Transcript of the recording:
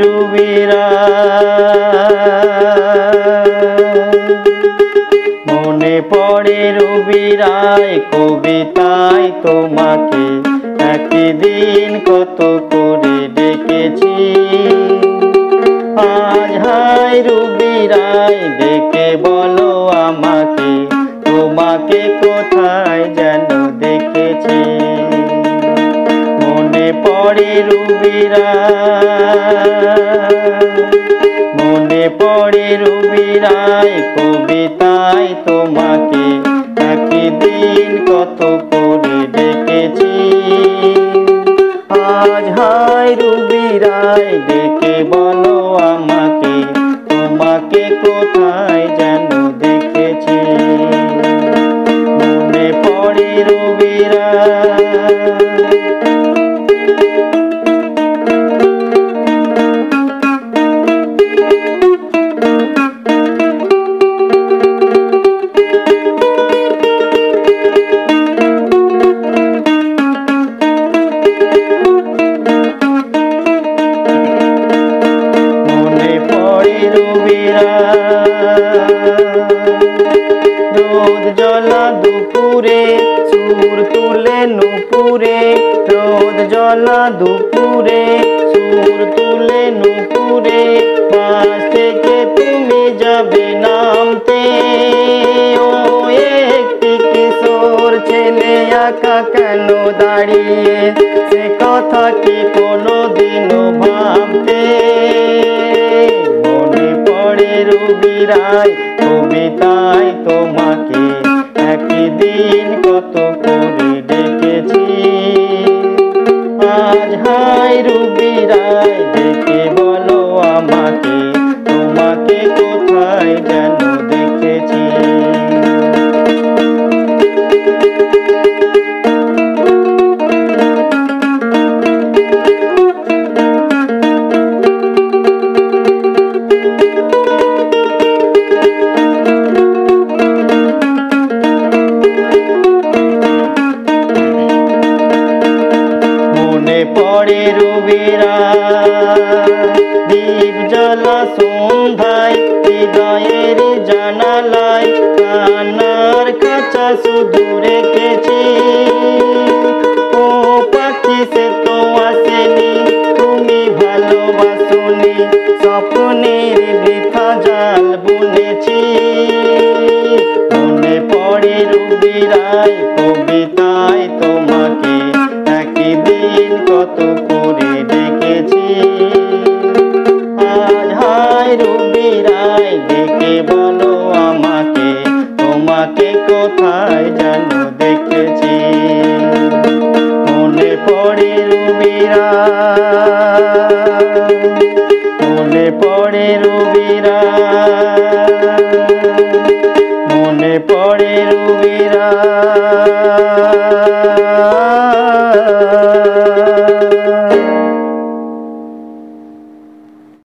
রুবিরা, মনে পড়ে রুবিরায় কবিতায় তোমাকে একদিন কত করে ডেকেছি। আজ হায় রুবিরায় ডেকে বলো আমাকে, তোমাকে কোথায় যেন দেখেছি। মনে পড়ে রুবিরা, মনে পড়ে রুবিরায় কবিতায় তোমাকে একদিন কত করে ডেকেছি। আজ হায় রুবিরায় ডেকে বলো আমাকে, তোমাকে কোথায় যেন দেখেছি। মনে পড়ে রুবিরা, রোদ জ্বলা দুপুরে সুর তুলে নুপুরে, রোদ জ্বলা দুপুরে সুর তুলে নুপুরে, পাশ থেকে তুমি যাবে নামতে। ও একটি কিশোর ছেলে একা কেন দাঁড়িয়ে, সে কথা কি কোনোদিনও ভাবতে। মনে পড়ে রুবিরায় কবিতায় তোমাকে একদিন কত করে ডেকেছি। আজ হায় রুবিরায় ডেকে বলো আমাকে, তোমাকে কোথায় যেন দেখেছি। মনে পড়ে রুবিরা দীপ জ্বালা সন্ধ্যায়, হৃদয়ের জানালায় কান্নার খাঁচা শুধু রেখেছি। ও পাখি সে তো আসেনি, তুমি ভালোবাসোনি, স্বপ্নের বৃথা জাল বুনেছি। মনে পড়ে রুবিরায় কবিতায় তোমাকে একদিন কত করে ডেকেছি। আজ হায় রুবিরায় ডেকে বলো আমাকে, তোমাকে কোথায় যেন দেখেছি। মনে পড়ে রুবিরা, মনে পড়ে রুবিরা, মনে পড়ে রুবিরা।